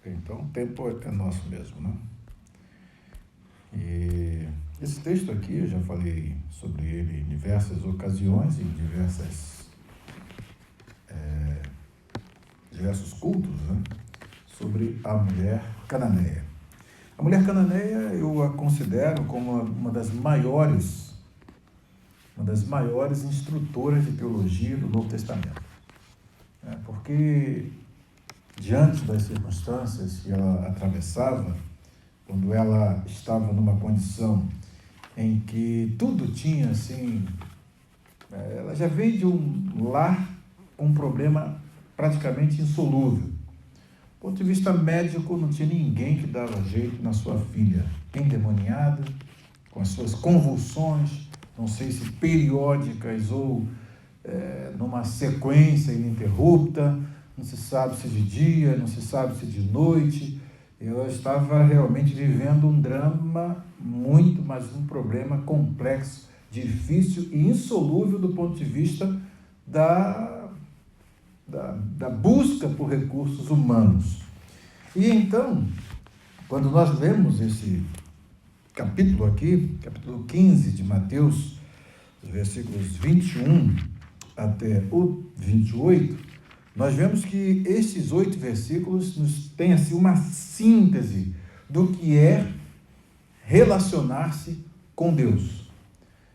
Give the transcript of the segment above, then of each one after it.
Então, o tempo é nosso mesmo, né? E esse texto aqui, eu já falei sobre ele em diversas ocasiões, em diversos cultos, né? Sobre a mulher cananeia. A mulher cananeia eu a considero como uma das maiores instrutoras de teologia do Novo Testamento. Porque diante das circunstâncias que ela atravessava, quando ela estava numa condição em que tudo tinha assim, ela já veio de um lar com um problema praticamente insolúvel. Do ponto de vista médico, não tinha ninguém que dava jeito na sua filha, endemoniada, com as suas convulsões, não sei se periódicas ou numa sequência ininterrupta, não se sabe se de dia, não se sabe se de noite. Ela estava realmente vivendo um drama muito, mas um problema complexo, difícil e insolúvel do ponto de vista da busca por recursos humanos. E então, quando nós lemos esse capítulo aqui, capítulo 15 de Mateus, os versículos 21 até o 28, nós vemos que esses 8 versículos nos têm assim uma síntese do que é relacionar-se com Deus.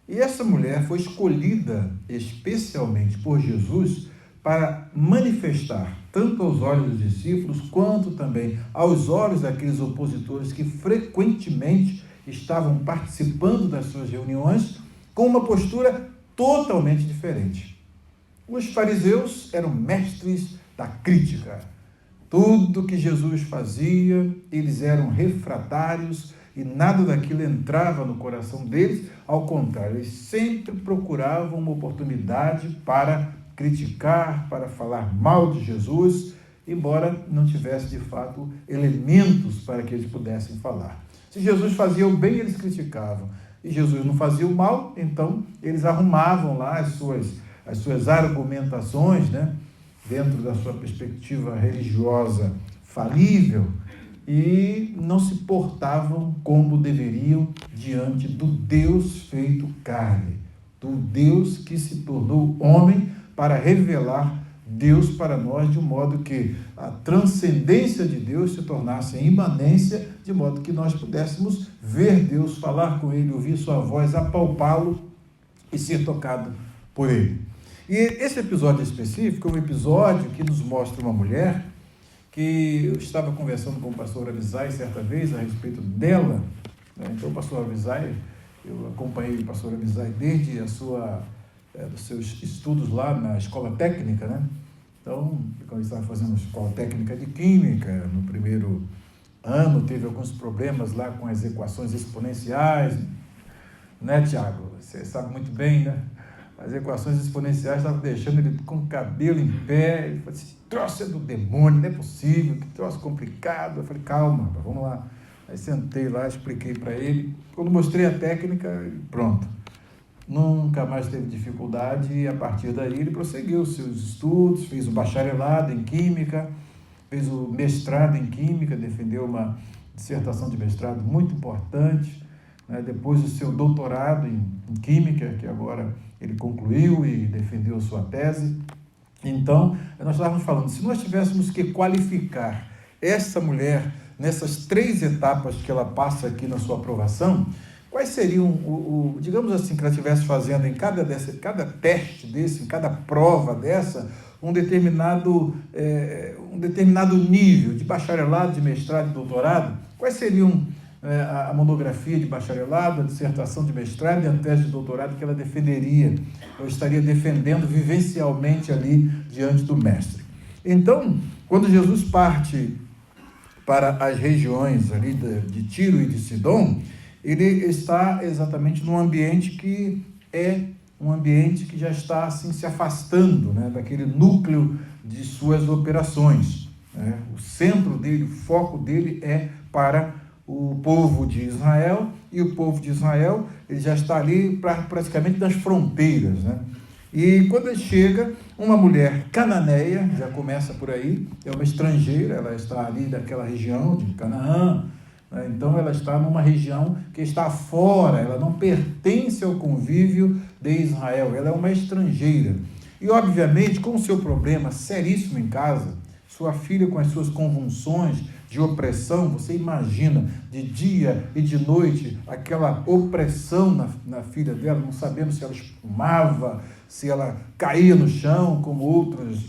E essa mulher foi escolhida especialmente por Jesus para manifestar, tanto aos olhos dos discípulos, quanto também aos olhos daqueles opositores que frequentemente estavam participando das suas reuniões, com uma postura totalmente diferente. Os fariseus eram mestres da crítica. Tudo que Jesus fazia, eles eram refratários e nada daquilo entrava no coração deles. Ao contrário, eles sempre procuravam uma oportunidade para criticar, para falar mal de Jesus, embora não tivesse de fato elementos para que eles pudessem falar. Se Jesus fazia o bem, eles criticavam. E Jesus não fazia o mal, então eles arrumavam lá as suas argumentações, né, dentro da sua perspectiva religiosa falível, e não se portavam como deveriam diante do Deus feito carne, do Deus que se tornou homem para revelar Deus para nós, de um modo que a transcendência de Deus se tornasse em imanência, de modo que nós pudéssemos ver Deus, falar com Ele, ouvir sua voz, apalpá-lo e ser tocado por Ele. E esse episódio específico é um episódio que nos mostra uma mulher que eu estava conversando com o pastor Abisai certa vez a respeito dela, né? Então, o pastor Abisai, eu acompanhei o pastor Abisai desde dos seus estudos lá na escola técnica, né? Então, quando ele estava fazendo escola técnica de química, no primeiro ano teve alguns problemas lá com as equações exponenciais, né, Tiago? Você sabe muito bem, né? As equações exponenciais estavam deixando ele com o cabelo em pé. Ele falou: esse troço é do demônio, não é possível, que troço complicado. Eu falei: calma, vamos lá. Aí sentei lá, expliquei para ele. Quando mostrei a técnica, pronto. Nunca mais teve dificuldade e a partir daí ele prosseguiu os seus estudos, fez o bacharelado em Química, fez o mestrado em Química, defendeu uma dissertação de mestrado muito importante, né? Depois o seu doutorado em Química, que agora ele concluiu e defendeu a sua tese. Então, nós estávamos falando, se nós tivéssemos que qualificar essa mulher nessas 3 etapas que ela passa aqui na sua aprovação, quais seriam, digamos assim, que ela estivesse fazendo em cada teste desse, em cada prova dessa, um determinado nível de bacharelado, de mestrado e doutorado? Quais seriam a monografia de bacharelado, a dissertação de mestrado e a tese de doutorado que ela defenderia, ou estaria defendendo vivencialmente ali diante do mestre? Então, quando Jesus parte para as regiões ali de Tiro e de Sidom, ele está exatamente num ambiente que é um ambiente que já está assim, se afastando, né, daquele núcleo de suas operações, né? O centro dele, o foco dele é para o povo de Israel, e o povo de Israel ele já está ali praticamente nas fronteiras, né? E quando ele chega uma mulher cananeia, já começa por aí, é uma estrangeira, ela está ali daquela região de Canaã, né? Então ela está numa região que está fora, ela não pertence ao convívio de Israel, ela é uma estrangeira. E obviamente, com o seu problema seríssimo em casa, sua filha com as suas convulsões de opressão, você imagina, de dia e de noite, aquela opressão na filha dela, não sabemos se ela espumava, se ela caía no chão, como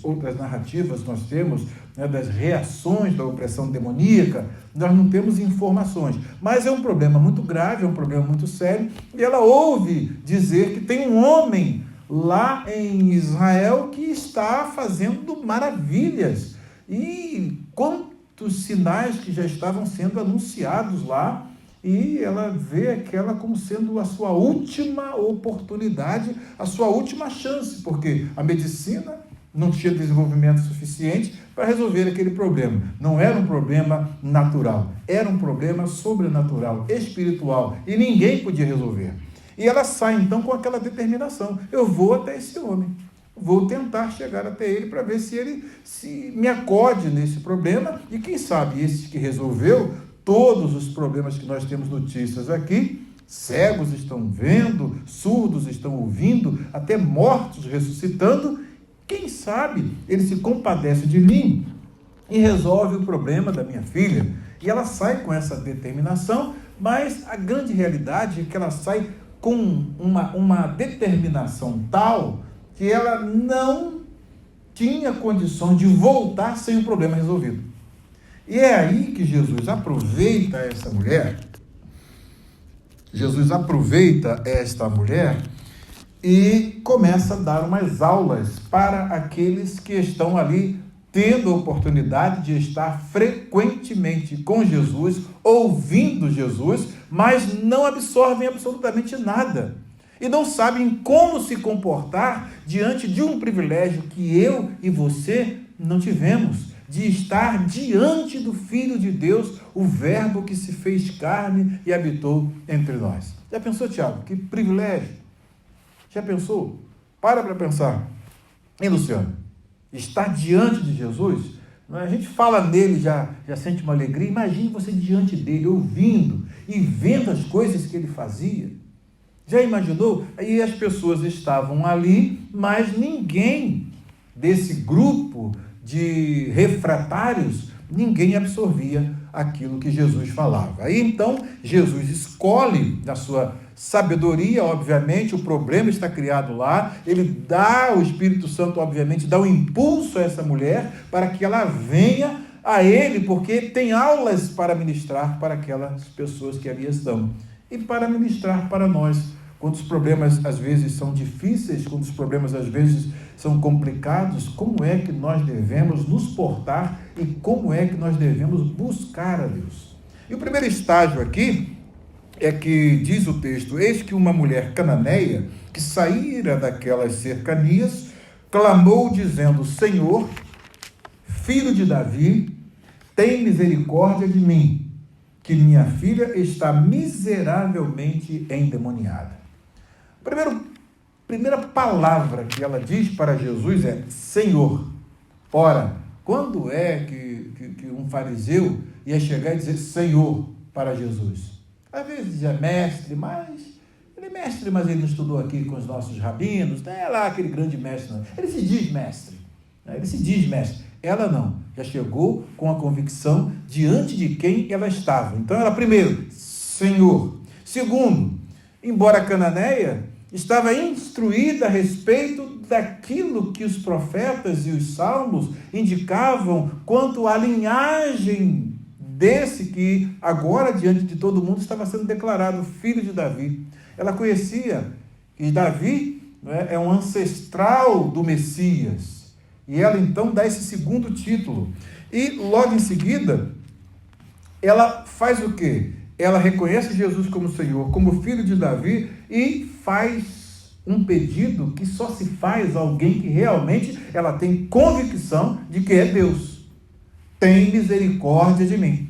outras narrativas nós temos, né, das reações da opressão demoníaca, nós não temos informações. Mas é um problema muito grave, é um problema muito sério, e ela ouve dizer que tem um homem lá em Israel que está fazendo maravilhas. E quantos sinais que já estavam sendo anunciados lá, e ela vê aquela como sendo a sua última oportunidade, a sua última chance, porque a medicina não tinha desenvolvimento suficiente para resolver aquele problema. Não era um problema natural, era um problema sobrenatural, espiritual, e ninguém podia resolver. E ela sai então com aquela determinação: eu vou até esse homem, vou tentar chegar até ele para ver se ele se me acode nesse problema, e quem sabe esse que resolveu todos os problemas que nós temos notícias aqui, cegos estão vendo, surdos estão ouvindo, até mortos ressuscitando, quem sabe ele se compadece de mim e resolve o problema da minha filha. E ela sai com essa determinação, mas a grande realidade é que ela sai com uma determinação tal que ela não tinha condições de voltar sem o problema resolvido. E é aí que Jesus aproveita essa mulher, e começa a dar umas aulas para aqueles que estão ali tendo a oportunidade de estar frequentemente com Jesus, ouvindo Jesus, mas não absorvem absolutamente nada. E não sabem como se comportar diante de um privilégio que eu e você não tivemos, de estar diante do Filho de Deus, o Verbo que se fez carne e habitou entre nós. Já pensou, Tiago? Que privilégio! Já pensou? Para pensar. Hein, Luciano? Estar diante de Jesus, a gente fala nele, já sente uma alegria. Imagine você diante dele, ouvindo e vendo as coisas que ele fazia. Já imaginou? Aí as pessoas estavam ali, mas ninguém desse grupo de refratários, ninguém absorvia aquilo que Jesus falava. Aí então Jesus escolhe, na sua sabedoria, obviamente, o problema está criado lá, ele dá, o Espírito Santo, obviamente, dá um impulso a essa mulher para que ela venha a ele, porque tem aulas para ministrar para aquelas pessoas que ali estão e para ministrar para nós. Quando os problemas às vezes são difíceis, quando os problemas às vezes são complicados, como é que nós devemos nos portar e como é que nós devemos buscar a Deus? E o primeiro estágio aqui é que, diz o texto, eis que uma mulher cananeia, que saíra daquelas cercanias, clamou dizendo: Senhor, filho de Davi, tem misericórdia de mim, que minha filha está miseravelmente endemoniada. Primeira palavra que ela diz para Jesus é Senhor. Ora, quando é que um fariseu ia chegar e dizer Senhor para Jesus? Às vezes dizia mestre, mas ele não estudou aqui com os nossos rabinos, não é lá aquele grande mestre, não. Ele se diz mestre. Ela não, já chegou com a convicção diante de quem ela estava. Então ela, primeiro, Senhor. Segundo, embora cananeia, estava instruída a respeito daquilo que os profetas e os salmos indicavam quanto à linhagem desse que agora, diante de todo mundo, estava sendo declarado filho de Davi. Ela conhecia que Davi, é um ancestral do Messias. E ela então dá esse segundo título. E logo em seguida, ela faz o quê? Ela reconhece Jesus como Senhor, como filho de Davi, e faz um pedido que só se faz a alguém que realmente ela tem convicção de que é Deus. Tem misericórdia de mim.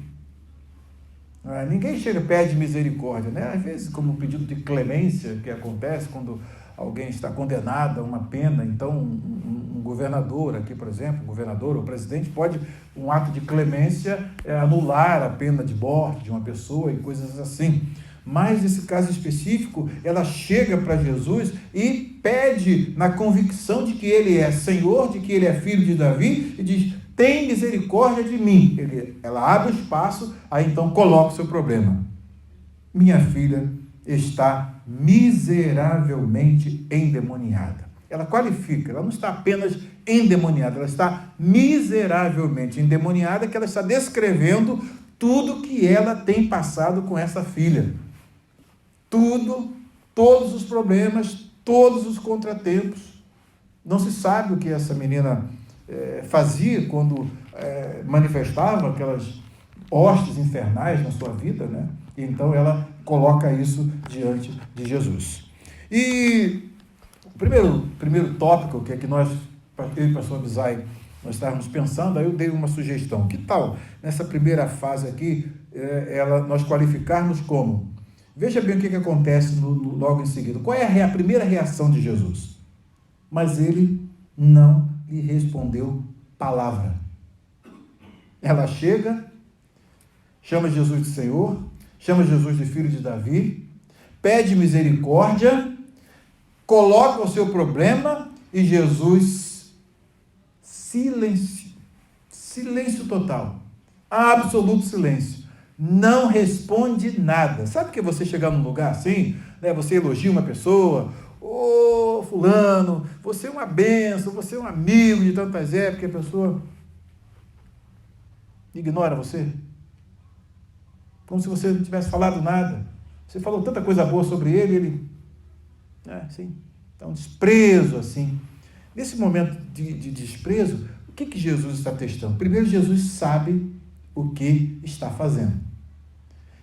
Ninguém chega e pede misericórdia, né? Às vezes, como um pedido de clemência que acontece quando alguém está condenado a uma pena, então um governador aqui, por exemplo, o governador ou o presidente pode, um ato de clemência, anular a pena de morte de uma pessoa e coisas assim. Mas nesse caso específico, ela chega para Jesus e pede, na convicção de que ele é Senhor, de que ele é filho de Davi, e diz: tem misericórdia de mim. Ela abre o espaço, aí então coloca o seu problema. Minha filha está miseravelmente endemoniada. Ela qualifica, ela não está apenas endemoniada, ela está miseravelmente endemoniada, que ela está descrevendo tudo que ela tem passado com essa filha. Tudo, todos os problemas, todos os contratempos. Não se sabe o que essa menina fazia quando manifestava aquelas hostes infernais na sua vida, né? Então ela coloca isso diante de Jesus. E o primeiro tópico que é que eu e o pastor Abisai, nós estávamos pensando, aí eu dei uma sugestão. Que tal, nessa primeira fase aqui, nós qualificarmos como? Veja bem o que acontece logo em seguida. Qual é a primeira reação de Jesus? Mas ele não lhe respondeu palavra. Ela chega, chama Jesus de Senhor, chama Jesus de filho de Davi, pede misericórdia, coloca o seu problema e Jesus, silêncio total, absoluto silêncio. Não responde nada. Sabe que você chegar num lugar assim, né, você elogia uma pessoa, ô fulano, você é uma bênção, você é um amigo de tantas épocas, a pessoa ignora você. Como se você não tivesse falado nada. Você falou tanta coisa boa sobre ele, sim, está um desprezo assim. Nesse momento de desprezo, o que Jesus está testando? Primeiro, Jesus sabe o que está fazendo.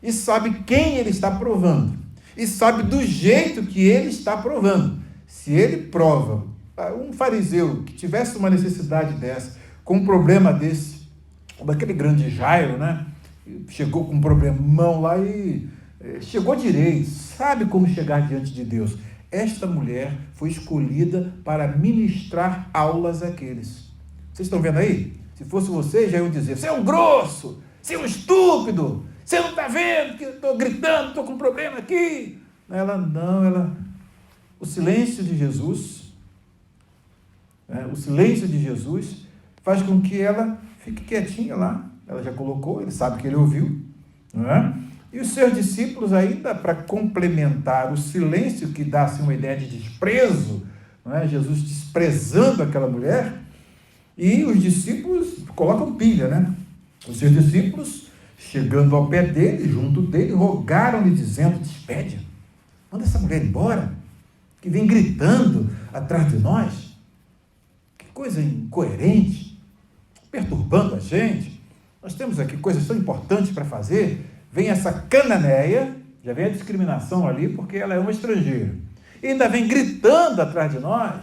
E sabe quem ele está provando. E sabe do jeito que ele está provando. Se ele prova, um fariseu que tivesse uma necessidade dessa, com um problema desse, como aquele grande Jairo, né? Chegou com um problemão lá e chegou direito, sabe como chegar diante de Deus. Esta mulher foi escolhida para ministrar aulas àqueles. Vocês estão vendo aí? Se fosse você, já iam dizer: você é um grosso, você é um estúpido, você não está vendo que eu estou gritando, estou com um problema aqui. O silêncio de Jesus, o silêncio de Jesus faz com que ela fique quietinha lá. Ela já colocou, ele sabe que ele ouviu, não é? E os seus discípulos ainda, para complementar o silêncio que dá assim, uma ideia de desprezo, não é? Jesus desprezando aquela mulher, e os discípulos colocam pilha, né? Os seus discípulos, chegando ao pé dele, junto dele, rogaram-lhe dizendo: despede, manda essa mulher embora, que vem gritando atrás de nós. Que coisa incoerente, perturbando a gente. Nós temos aqui coisas tão importantes para fazer. Vem essa cananeia, já vem a discriminação ali, porque ela é uma estrangeira. E ainda vem gritando atrás de nós,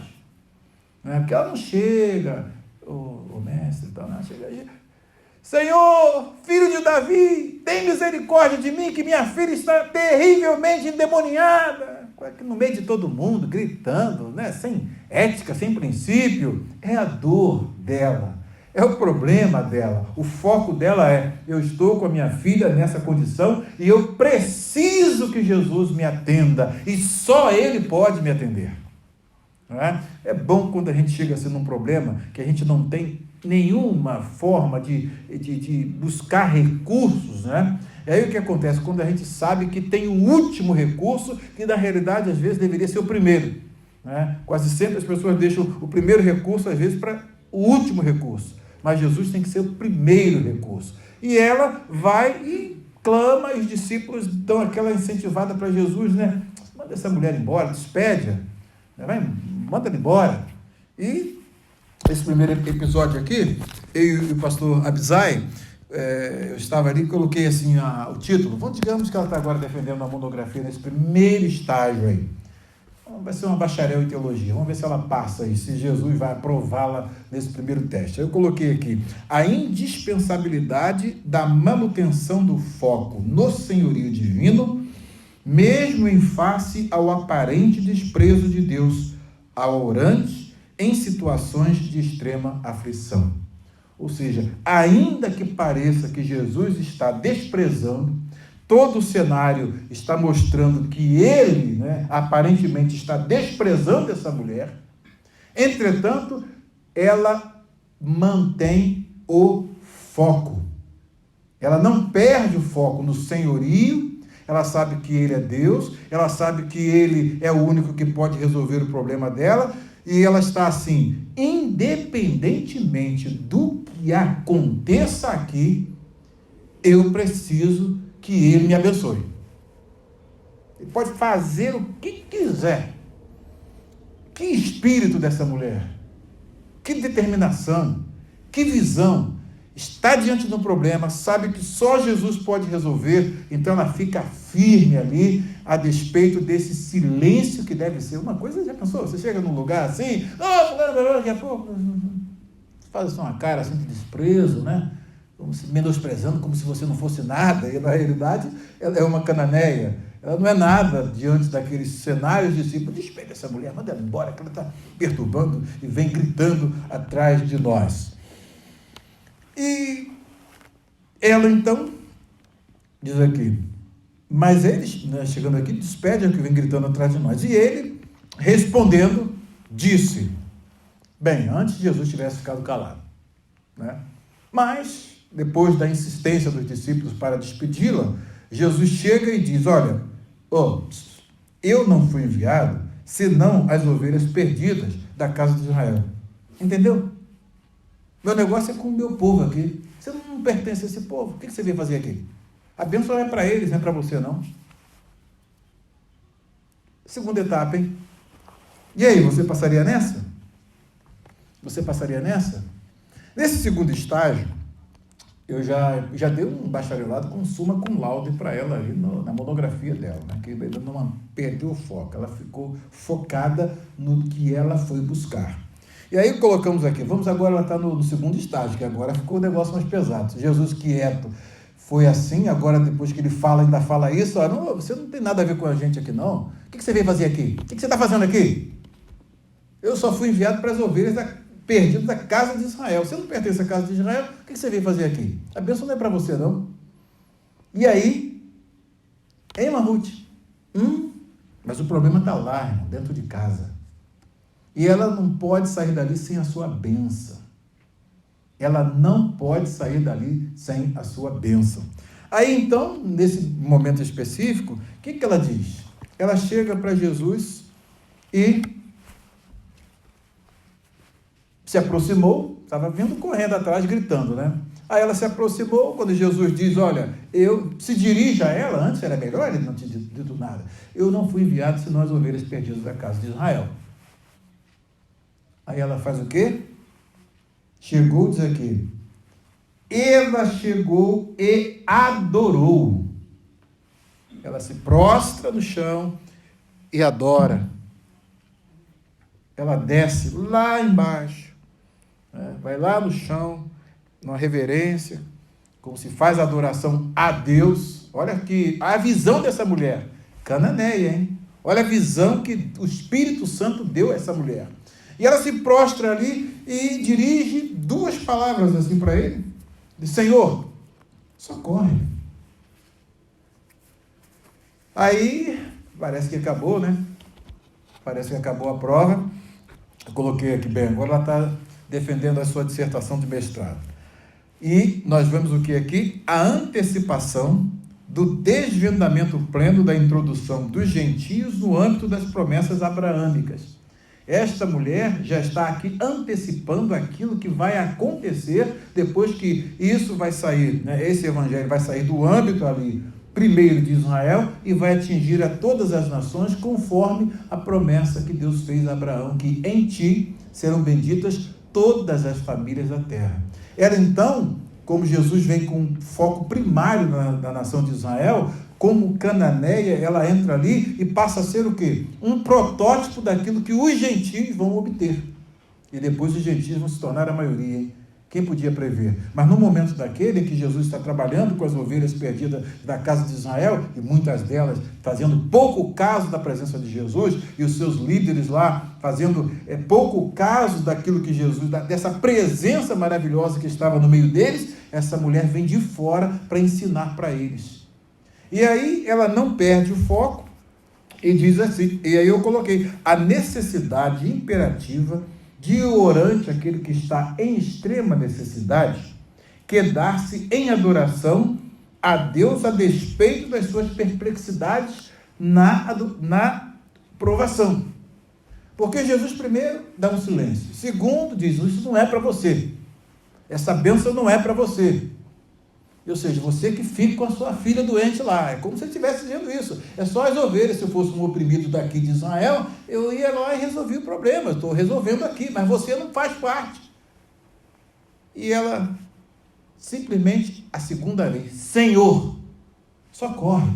né? Porque ela não chega, o mestre, então, não chega aí. Senhor, filho de Davi, tem misericórdia de mim, que minha filha está terrivelmente endemoniada. No meio de todo mundo, gritando, né? Sem ética, sem princípio. É a dor dela, é o problema dela. O foco dela é: eu estou com a minha filha nessa condição e eu preciso que Jesus me atenda. E só Ele pode me atender. Não é? É bom quando a gente chega assim num problema que a gente não tem nenhuma forma de buscar recursos, né? E aí o que acontece? Quando a gente sabe que tem o último recurso, que na realidade às vezes deveria ser o primeiro, né? Quase sempre as pessoas deixam o primeiro recurso às vezes para o último recurso, mas Jesus tem que ser o primeiro recurso. E ela vai e clama, e os discípulos dão aquela incentivada para Jesus, né? Manda essa mulher embora, despede-a, né? Manda ela embora. E esse primeiro episódio aqui, eu e o pastor Abisai, eu estava ali e coloquei assim o título. Digamos que ela está agora defendendo a monografia nesse primeiro estágio aí. Vai ser uma bacharel em teologia. Vamos ver se ela passa aí, se Jesus vai aprová-la nesse primeiro teste. Eu coloquei aqui: a indispensabilidade da manutenção do foco no senhorio divino, mesmo em face ao aparente desprezo de Deus ao orante, em situações de extrema aflição. Ou seja, ainda que pareça que Jesus está desprezando, todo o cenário está mostrando que ele, aparentemente está desprezando essa mulher, entretanto, ela mantém o foco. Ela não perde o foco no senhorio, ela sabe que ele é Deus, ela sabe que ele é o único que pode resolver o problema dela, e ela está assim, independentemente do que aconteça aqui, eu preciso que ele me abençoe. Ele pode fazer o que quiser. Que espírito dessa mulher, que determinação, que visão. Está diante de um problema, sabe que só Jesus pode resolver, então ela fica firme ali, a despeito desse silêncio que deve ser. Uma coisa, já pensou? Você chega num lugar assim, daqui a pouco, faz uma cara assim de desprezo, como se menosprezando, como se você não fosse nada, e na realidade ela é uma cananeia, ela não é nada diante daqueles cenários de discípulos. Despega essa mulher, manda ela embora, que ela está perturbando e vem gritando atrás de nós. E ela então, diz aqui, mas eles, chegando aqui, despede o que vem gritando atrás de nós. E ele, respondendo, disse, bem, antes Jesus tivesse ficado calado, mas, depois da insistência dos discípulos para despedi-la, Jesus chega e diz, olha, eu não fui enviado, senão as ovelhas perdidas da casa de Israel. Entendeu? Meu negócio é com o meu povo aqui. Você não pertence a esse povo. O que você veio fazer aqui? A bênção é para eles, não é para você, não. Segunda etapa, hein? E aí, você passaria nessa? Você passaria nessa? Nesse segundo estágio, eu já dei um bacharelado com summa cum laude para ela ali na monografia dela, que ela não perdeu o foco, ela ficou focada no que ela foi buscar. E aí colocamos aqui, vamos agora, ela está no segundo estágio, que agora ficou o negócio mais pesado. Jesus quieto foi assim, agora depois que ele fala, ainda fala isso, não, você não tem nada a ver com a gente aqui não. O que você veio fazer aqui? O que você está fazendo aqui? Eu só fui enviado para as ovelhas perdidas da casa de Israel. Você não pertence à casa de Israel, o que você veio fazer aqui? A bênção não é para você não. E aí, Ruth, mas o problema está lá, irmão, dentro de casa. E ela não pode sair dali sem a sua bênção. Ela não pode sair dali sem a sua bênção. Aí, então, nesse momento específico, o que ela diz? Ela chega para Jesus e se aproximou, estava vindo correndo atrás, gritando, Aí ela se aproximou, quando Jesus diz, olha, se dirige a ela, antes era melhor ele não tinha dito nada. Eu não fui enviado senão as ovelhas perdidas da casa de Israel. Aí ela faz o quê? Chegou, diz aqui. Ela chegou e adorou. Ela se prostra no chão e adora. Ela desce lá embaixo, vai lá no chão, numa reverência, como se faz adoração a Deus. Olha aqui, a visão dessa mulher, cananeia, hein? Olha a visão que o Espírito Santo deu a essa mulher. E ela se prostra ali e dirige duas palavras assim para ele. Diz, Senhor, socorre. Aí, parece que acabou, Parece que acabou a prova. Eu coloquei aqui bem, agora ela está defendendo a sua dissertação de mestrado. E nós vemos o que aqui? A antecipação do desvendamento pleno da introdução dos gentios no âmbito das promessas abraâmicas. Esta mulher já está aqui antecipando aquilo que vai acontecer depois que isso vai sair, esse evangelho vai sair do âmbito ali, primeiro de Israel, e vai atingir a todas as nações, conforme a promessa que Deus fez a Abraão, que em ti serão benditas todas as famílias da terra. Era então, como Jesus vem com foco primário na nação de Israel, como cananeia, ela entra ali e passa a ser o quê? Um protótipo daquilo que os gentios vão obter. E depois os gentios vão se tornar a maioria, hein? Quem podia prever? Mas no momento daquele em que Jesus está trabalhando com as ovelhas perdidas da casa de Israel, e muitas delas fazendo pouco caso da presença de Jesus, e os seus líderes lá fazendo pouco caso daquilo que Jesus, dessa presença maravilhosa que estava no meio deles, essa mulher vem de fora para ensinar para eles. E aí ela não perde o foco e diz assim, e aí eu coloquei a necessidade imperativa de orante aquele que está em extrema necessidade, quedar-se em adoração a Deus a despeito das suas perplexidades na provação. Porque Jesus, primeiro, dá um silêncio. Segundo, diz, isso não é para você. Essa bênção não é para você. Ou seja, você que fica com a sua filha doente lá. É como se ele estivesse dizendo isso. É só as ovelhas. Se eu fosse um oprimido daqui de Israel, eu ia lá e resolvia o problema. Eu estou resolvendo aqui, mas você não faz parte. E ela, simplesmente, a segunda vez, Senhor, socorre.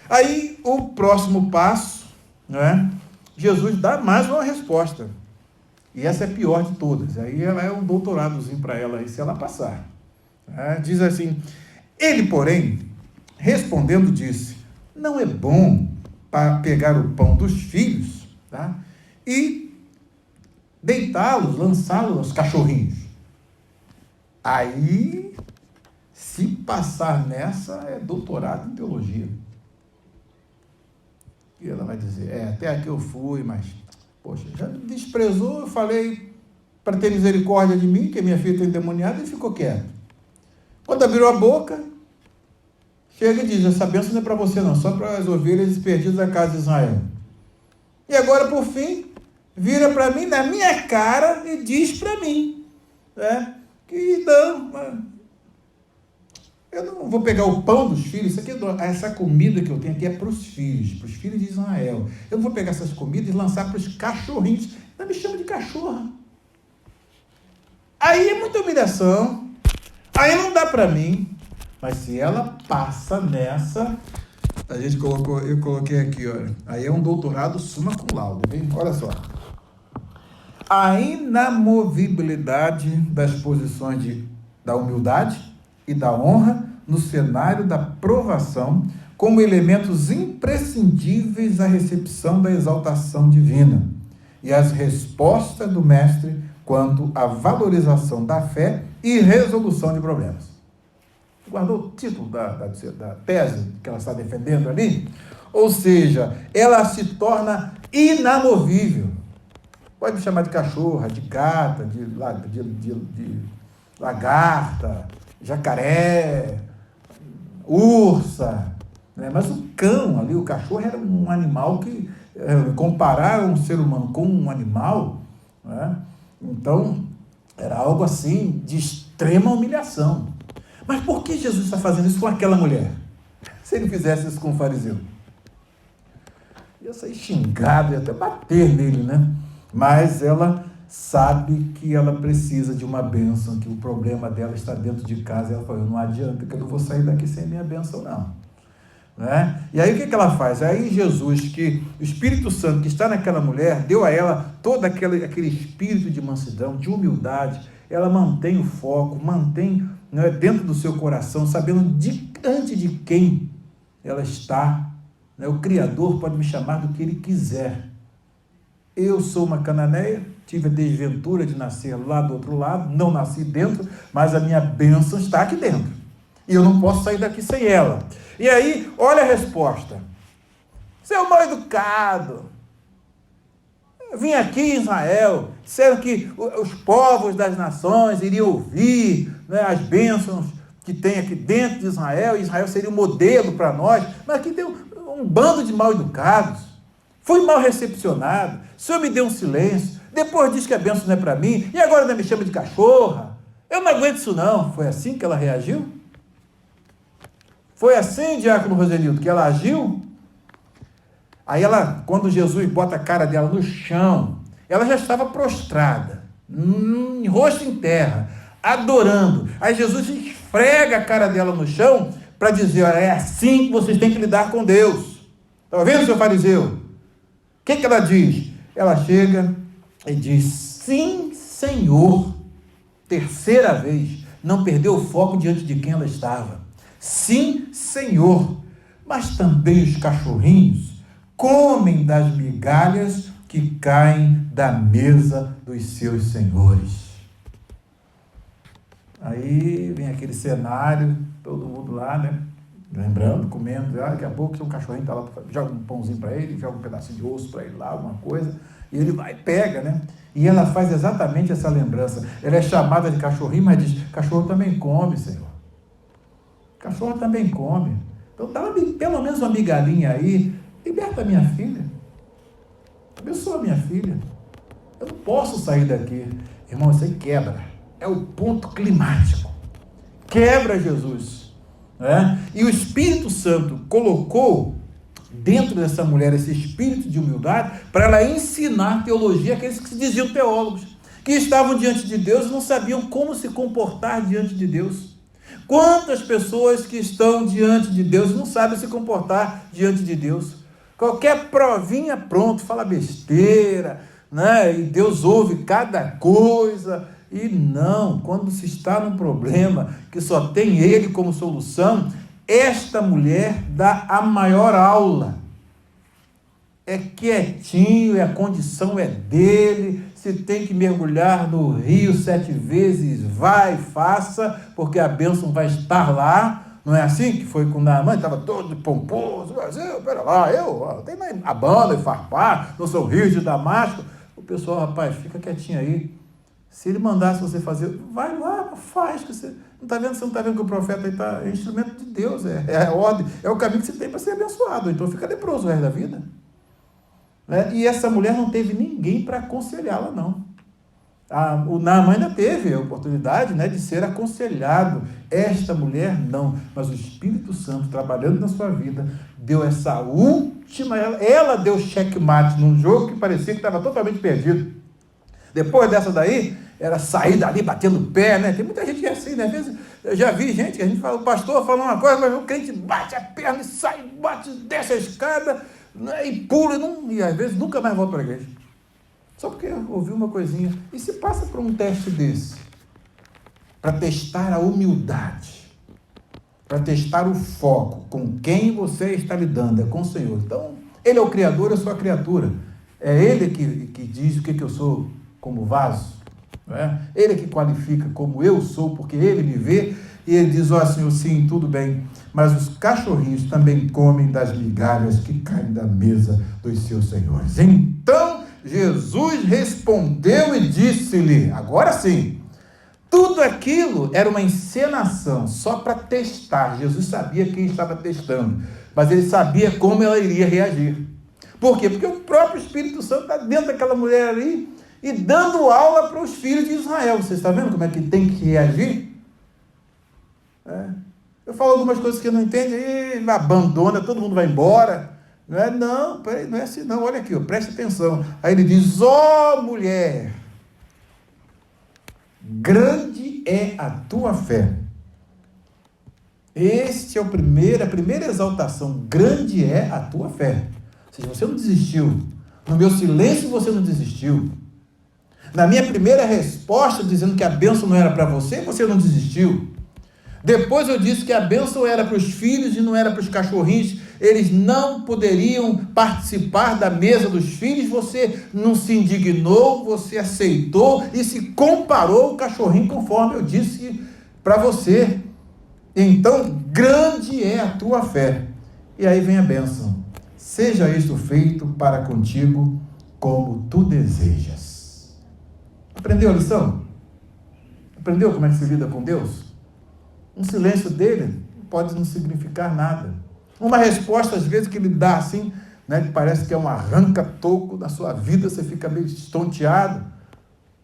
Aí, o próximo passo, né, Jesus dá mais uma resposta. E essa é a pior de todas. Aí ela é um doutoradozinho para ela, aí, se ela passar. Diz assim, ele, porém, respondendo, disse, não é bom para pegar o pão dos filhos, tá, e deitá-los, lançá-los aos cachorrinhos. Aí, se passar nessa, é doutorado em teologia. E ela vai dizer, até aqui eu fui, mas, poxa, já me desprezou, eu falei para ter misericórdia de mim, que minha filha está endemoniada, e ficou quieto. Quando abriu a boca, chega e diz, essa bênção não é para você não, só para as ovelhas perdidas da casa de Israel. E agora, por fim, vira para mim, na minha cara, e diz para mim, que não, eu não vou pegar o pão dos filhos, isso aqui, essa comida que eu tenho aqui é para os filhos de Israel. Eu não vou pegar essas comidas e lançar para os cachorrinhos. Não me chama de cachorra. Aí é muita humilhação. Aí não dá para mim, mas se ela passa nessa, eu coloquei aqui, olha, aí é um doutorado summa cum laude, hein? Olha só. A inamovibilidade das posições da humildade e da honra no cenário da provação como elementos imprescindíveis à recepção da exaltação divina e as respostas do mestre quanto à valorização da fé e resolução de problemas. Guardou o título da tese que ela está defendendo ali? Ou seja, ela se torna inamovível. Pode me chamar de cachorra, de gata, de lagarta, jacaré, ursa, né? Mas o cão ali, o cachorro, era um animal que, comparar um ser humano com um animal, né? Então, era algo assim de extrema humilhação. Mas por que Jesus está fazendo isso com aquela mulher? Se ele fizesse isso com o fariseu, ia sair xingado, ia até bater nele, né? Mas ela sabe que ela precisa de uma bênção, que o problema dela está dentro de casa. E ela falou, não adianta, que eu não vou sair daqui sem minha bênção, não. Né? E aí o que ela faz? Aí Jesus, que o Espírito Santo que está naquela mulher, deu a ela todo aquele espírito de mansidão, de humildade. Ela mantém o foco, mantém, né, dentro do seu coração, sabendo diante de quem ela está. Né? O Criador pode me chamar do que Ele quiser. Eu sou uma cananeia, tive a desventura de nascer lá do outro lado, não nasci dentro, mas a minha bênção está aqui dentro. E eu não posso sair daqui sem ela. E aí, olha a resposta. Seu mal educado. Eu vim aqui em Israel, disseram que os povos das nações iriam ouvir, né, as bênçãos que tem aqui dentro de Israel, e Israel seria um modelo para nós, mas aqui tem um bando de mal educados. Fui mal recepcionado, o senhor me deu um silêncio, depois diz que a bênção não é para mim, e agora ainda me chama de cachorra. Eu não aguento isso não. Foi assim que ela reagiu? Foi assim, diácono Rosenildo, que ela agiu? Aí ela, quando Jesus bota a cara dela no chão, ela já estava prostrada, em rosto em terra, adorando. Aí Jesus esfrega a cara dela no chão para dizer, olha, é assim que vocês têm que lidar com Deus. Está vendo, seu fariseu? O que ela diz? Ela chega e diz, sim, Senhor. terceira vez, não perdeu o foco diante de quem ela estava. Sim, Senhor, mas também os cachorrinhos comem das migalhas que caem da mesa dos seus senhores. Aí vem aquele cenário, todo mundo lá, né? Lembrando, comendo, daqui a pouco um cachorrinho está lá, joga um pãozinho para ele, joga um pedacinho de osso para ele lá, alguma coisa, e ele vai e pega, né? E ela faz exatamente essa lembrança. Ela é chamada de cachorrinho, mas diz, cachorro também come, Senhor. Cachorro também come. Então dá pelo menos uma migalhinha aí, liberta a minha filha. Abençoa a minha filha. Eu não posso sair daqui. Irmão, isso aí quebra. É o ponto climático. Quebra Jesus. Né? E o Espírito Santo colocou dentro dessa mulher esse espírito de humildade para ela ensinar teologia àqueles que se diziam teólogos, que estavam diante de Deus e não sabiam como se comportar diante de Deus. Quantas pessoas que estão diante de Deus não sabem se comportar diante de Deus? Qualquer provinha, pronto, fala besteira, né? E Deus ouve cada coisa. E não, quando se está num problema que só tem Ele como solução, esta mulher dá a maior aula. É quietinho, e a condição é dele. Se tem que mergulhar no rio 7 vezes, vai, faça, porque a bênção vai estar lá. Não é assim que foi com Naamã? Estava todo pomposo, mas pera lá, eu tenho a banda e farpar, no seu rio de Damasco. O pessoal, rapaz, fica quietinho aí. Se ele mandasse você fazer, vai lá, faz. Que você não está vendo? Você não está vendo que o profeta está, é instrumento de Deus, é a ordem, é o caminho que você tem para ser abençoado. Então fica leproso o resto da vida. Né? E essa mulher não teve ninguém para aconselhá-la, não. O Naamã ainda teve a oportunidade, né, de ser aconselhado. Esta mulher não, mas o Espírito Santo trabalhando na sua vida deu essa última, ela deu checkmate num jogo que parecia que estava totalmente perdido. Depois dessa daí, era sair dali batendo o pé, né? Tem muita gente que é assim, né? Às vezes eu já vi gente que a gente fala, o pastor fala uma coisa, mas o crente bate a perna e sai, bate, desce a escada, né? E pula, e às vezes nunca mais volta para a igreja. Só porque ouviu uma coisinha. E se passa por um teste desse, para testar a humildade, para testar o foco, com quem você está lidando, é com o Senhor. Então, Ele é o Criador, eu sou a criatura. É Ele que diz o que eu sou como vaso. Não é? Ele que qualifica como eu sou, porque Ele me vê, e Ele diz, ó Senhor, sim, tudo bem, mas os cachorrinhos também comem das migalhas que caem da mesa dos seus senhores. Então, Jesus respondeu e disse-lhe, agora sim, tudo aquilo era uma encenação, só para testar. Jesus sabia quem estava testando, mas Ele sabia como ela iria reagir. Por quê? Porque o próprio Espírito Santo está dentro daquela mulher ali e dando aula para os filhos de Israel. Você está vendo como é que tem que reagir? Eu falo algumas coisas que eu não entendo, e abandona, todo mundo vai embora. Não, peraí, não é assim não, olha aqui, preste atenção. Aí ele diz, ó mulher, grande é a tua fé. Este é a primeira exaltação, grande é a tua fé. Ou seja, você não desistiu, no meu silêncio você não desistiu. Na minha primeira resposta, dizendo que a bênção não era para você, você não desistiu. Depois eu disse que a bênção era para os filhos e não era para os cachorrinhos. Eles não poderiam participar da mesa dos filhos. Você não se indignou, você aceitou e se comparou o cachorrinho conforme eu disse para você. Então, grande é a tua fé. E aí vem a bênção. Seja isto feito para contigo como tu desejas. Aprendeu a lição? Aprendeu como é que se lida com Deus? Um silêncio dele pode não significar nada. Uma resposta, às vezes, que ele dá assim, né, que parece que é um arranca-toco da sua vida, você fica meio estonteado,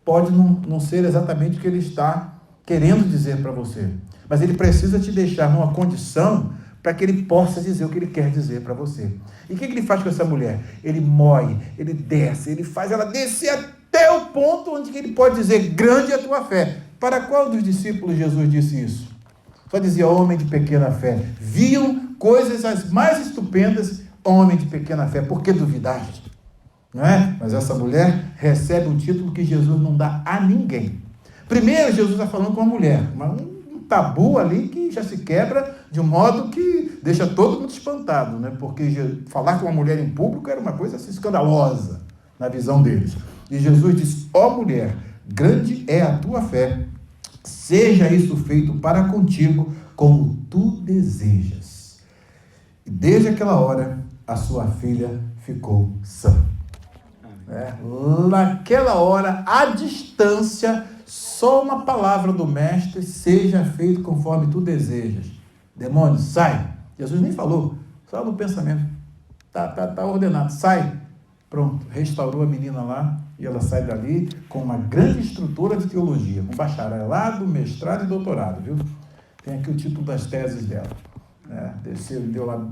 pode não ser exatamente o que ele está querendo dizer para você. Mas ele precisa te deixar numa condição para que ele possa dizer o que ele quer dizer para você. E o que ele faz com essa mulher? Ele moe, ele desce, ele faz ela descer até o ponto onde ele pode dizer, grande é a tua fé. Para qual dos discípulos Jesus disse isso? Só dizia, homem de pequena fé. Viam coisas as mais estupendas, homem de pequena fé. Por que duvidaste? Não é? Mas essa mulher recebe um título que Jesus não dá a ninguém. Primeiro, Jesus está falando com a mulher, um tabu ali que já se quebra de um modo que deixa todo mundo espantado, né? Porque falar com uma mulher em público era uma coisa assim, escandalosa na visão deles. E Jesus disse: ó mulher, grande é a tua fé, seja isso feito para contigo como tu desejas. E desde aquela hora, a sua filha ficou sã. Naquela hora, à distância, só uma palavra do mestre: seja feito conforme tu desejas. Demônio, sai. Jesus nem falou, só no pensamento. Tá ordenado, sai. Pronto, restaurou a menina lá e ela sai dali com uma grande estrutura de teologia, com bacharelado, mestrado e doutorado, viu? Tem aqui o título das teses dela. Deu lá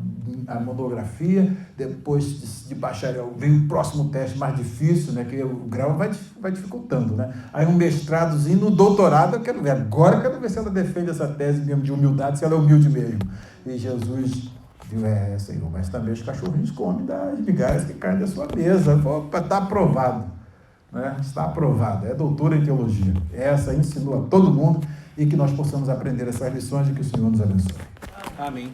a monografia, depois de bacharel veio o próximo teste mais difícil, né, que o grau vai dificultando, né? Aí um mestradozinho, no doutorado, agora eu quero ver se ela defende essa tese mesmo de humildade, se ela é humilde mesmo. E Jesus viu: Senhor, mas também os cachorrinhos comem das migalhas que caem da sua mesa. Está aprovado, né? Está aprovado, é doutora em teologia. Essa ensinou a todo mundo, e que nós possamos aprender essas lições e que o Senhor nos abençoe. Amém.